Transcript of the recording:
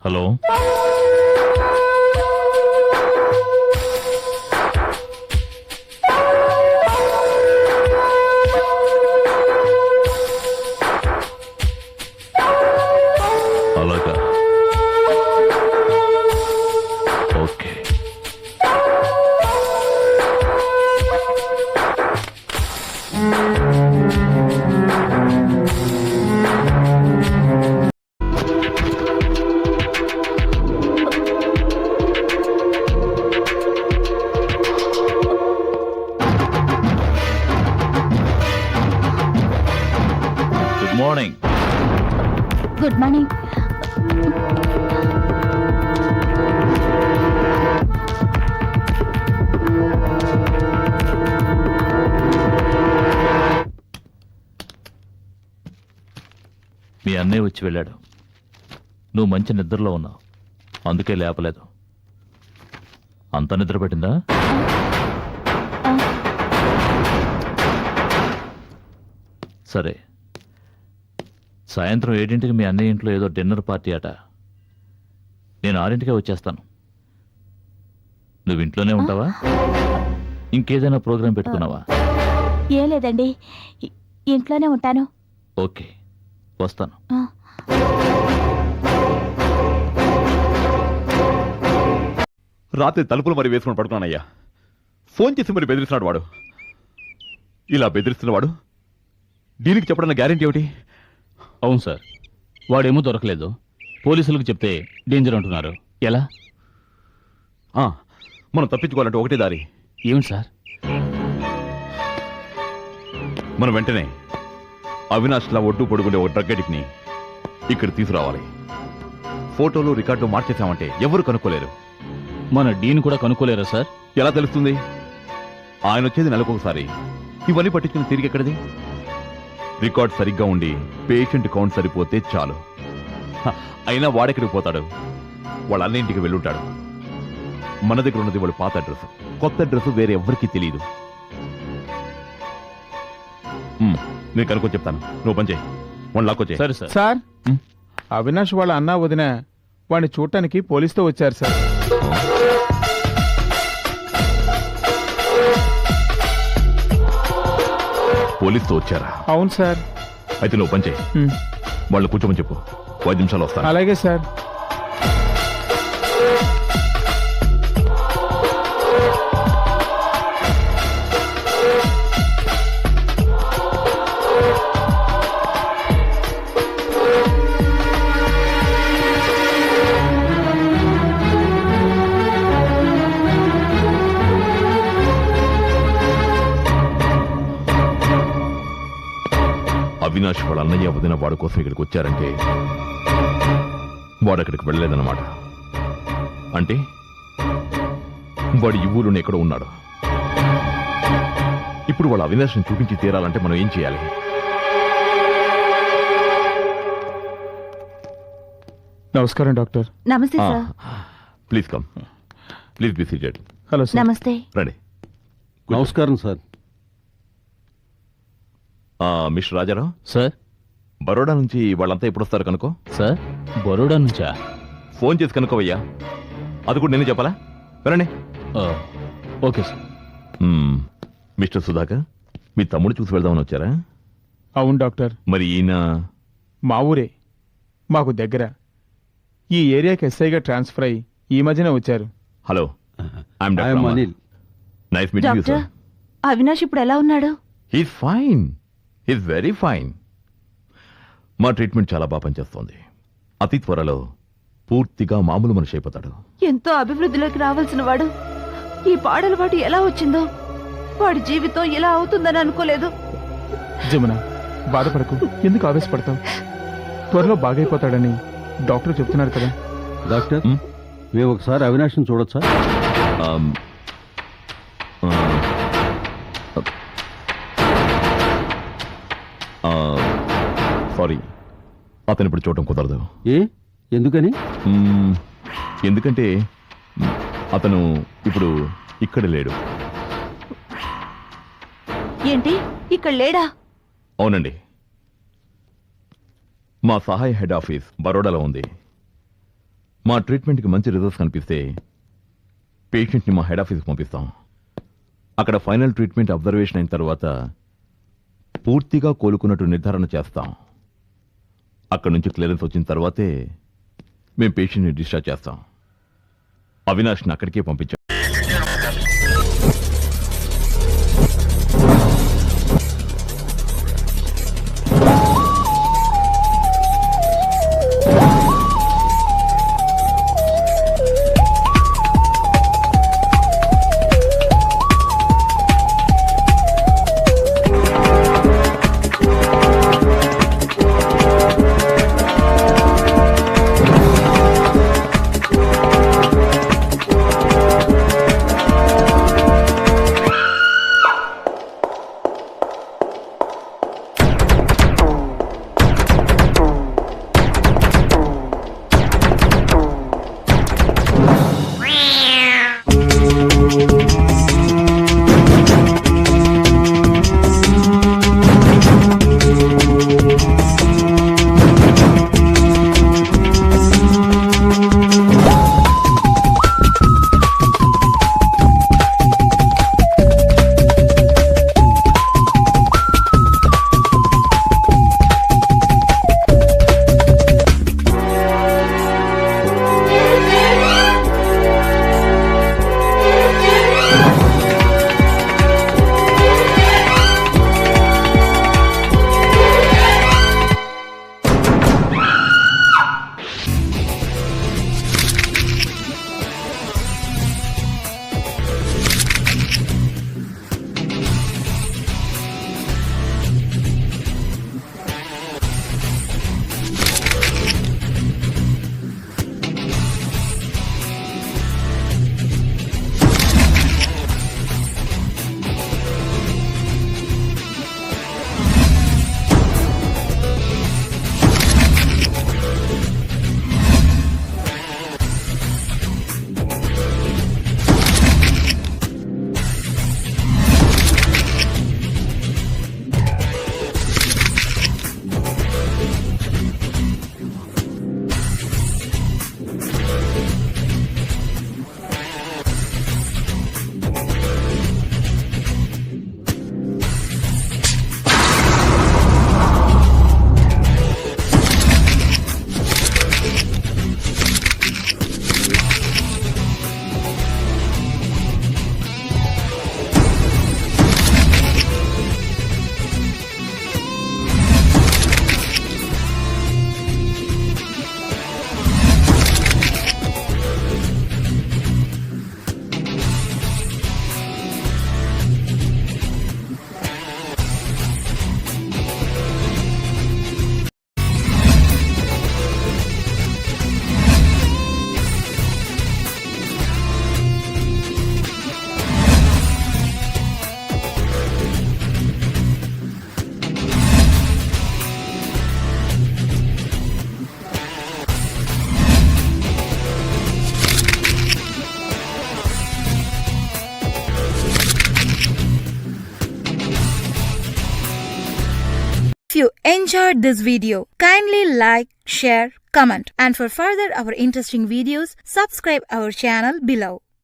Hello, అలాగా, okay. Good morning. Good morning. మీ అన్నయ్య వచ్చి వెళ్ళాడు. నువ్వు మంచి నిద్రలో ఉన్నావు, అందుకే లేపలేదు. అంత నిద్ర పట్టిందా? సరే, సాయంత్రం 7ంటికి మీ అన్నయ్య ఇంట్లో ఏదో డిన్నర్ పార్టీ అట. నేను 6ంటికే వచ్చేస్తాను. నువ్వు ఇంట్లోనే ఉంటావా? ఇంకేదైనా ప్రోగ్రాం పెట్టుకున్నావా? ఏం లేదండి, ఇంట్లోనే ఉంటాను. ఓకే, వస్తాను. రాత్రి తలుపులు మరి వేసుకుని పడుకున్నానయ్యా. ఫోన్ చేసి మరి బెదిరిస్తున్నాడు వాడు. ఇలా బెదిరిస్తున్నవాడు దీనికి చెప్పడానికి గ్యారెంటీ ఏమిటి? అవును సార్, వాడేమో దొరకలేదు. పోలీసులకు చెప్తే డేంజర్ అంటున్నారు. ఎలా? మనం తప్పించుకోవాలంటే ఒకటే దారి. ఏమిటి సార్? మనం వెంటనే అవినాష్లా ఒడ్డు పొడుగుండే ఒక డ్రగ్ అడిక్ట్ని ఇక్కడ తీసుకురావాలి. ఫోటోలు రికార్డు మార్చేసామంటే ఎవరు కనుక్కోలేరు. మన డీన్ కూడా కనుక్కోలేరా సార్? ఎలా తెలుస్తుంది? ఆయన వచ్చేది నెలకొకసారి. ఇవన్నీ పట్టించుకుని తిరిగి ఎక్కడిది? రికార్డ్ సరిగ్గా ఉండి పేషెంట్ కౌంట్ సరిపోతే చాలు. అయినా వాడెక్కడికి పోతాడు? వాళ్ళ అన్నింటికి వెళ్ళుంటాడు. మన దగ్గర ఉన్నది వాడు పాత అడ్రస్. కొత్త అడ్రస్ వేరే ఎవ్వరికీ తెలియదు. నేను కనుక్కొని చెప్తాను, నువ్వు పని చేయి. వన్ లాక్కొచ్చే. సరే సార్. సార్, అవినాష్ వాళ్ళ అన్న వదిన వాడిని చూడటానికి పోలీసుతో వచ్చారు సార్. పోలీసుతో వచ్చారా? అవును సార్. అయితే నువ్వు పని చేయి, వాళ్ళు కూర్చోమని చెప్పు. 5 నిమిషాలు వస్తాను. అలాగే సార్. అవినాష్ వాళ్ళ అన్నయ్య వదిన వాడి కోసం ఇక్కడికి వచ్చారంటే వాడు అక్కడికి వెళ్ళలేదన్నమాట. అంటే వాడు ఈ ఊరుని ఎక్కడో ఉన్నాడు. ఇప్పుడు వాళ్ళ అవినాష్ని చూపించి తీరాలంటే మనం ఏం చేయాలి? నమస్కారం డాక్టర్. నమస్తే sir. Please come, please be seated. Hello sir. నమస్తే. రండి. నమస్కారం sir. Mister Rajarao sir. Baroda నుంచి వాళ్ళంతా ఎప్పుడు వస్తారు కనుకో. సార్, బరోడా నుంచా? ఫోన్ చేసి కనుకోవయ్యా. అది కూడా నేను చెప్పాలా? వినండి. Okay sir. మిస్టర్ సుధాకర్, మీ తమ్ముడు చూసి వెళ్దామని వచ్చారా? అవును డాక్టర్. మరి ఈయన మా ఊరే, మాకు దగ్గర. ఈ ఏరియాకి ఎస్ఐగా ట్రాన్స్ఫర్ అయ్యి ఈ మధ్యనే వచ్చారు. Hello, I'm doctor Anil. Nice meeting you doctor, sir. Avinash ఇప్పుడు ఎలా ఉన్నాడు? He's fine, he's very fine. మా ట్రీట్మెంట్ చాలా బాగా పనిచేస్తోంది. అతి త్వరలో పూర్తిగా మామూలు మనిషి అయిపోతాడు. ఎంతో అభివృద్ధిలోకి రావాల్సిన వాడు ఈ పాడలవాటు ఎలా వచ్చిందో. వాడి జీవితం ఇలా అవుతుందని అనుకోలేదు. జమున, బాధపడకు. ఎందుకు ఆవేశపడతావు? త్వరలో బాగైపోతాడని డాక్టర్ చెప్తున్నారు కదా. డాక్టర్, మేము ఒకసారి అవినాష్ని చూడొచ్చా? సారీ, అతను ఇప్పుడు చూడటం కుదరదు. ఏ, ఎందుకని? ఎందుకంటే అతను ఇప్పుడు ఇక్కడ లేడు. ఏంటి, ఇక్కడ లేడా? అవునండి, మా సహాయ హెడ్ ఆఫీస్ బరోడాలో ఉంది. మా ట్రీట్మెంట్కి మంచి రిజల్ట్స్ కనిపిస్తే పేషెంట్ని మా హెడ్ ఆఫీస్కి పంపిస్తాం. అక్కడ ఫైనల్ ట్రీట్మెంట్ అబ్జర్వేషన్ అయిన తర్వాత పూర్తిగా కోలుకున్నట్టు నిర్ధారణ చేస్తాం. అక్కడ నుంచి క్లియరెన్స్ వచ్చిన తర్వాతే మేము పేషెంట్ని డిశ్చార్జ్ చేస్తాం. అవినాష్ని అక్కడికే పంపించాం. If you enjoyed this video, kindly like, share, comment, and for further our interesting videos, subscribe our channel below.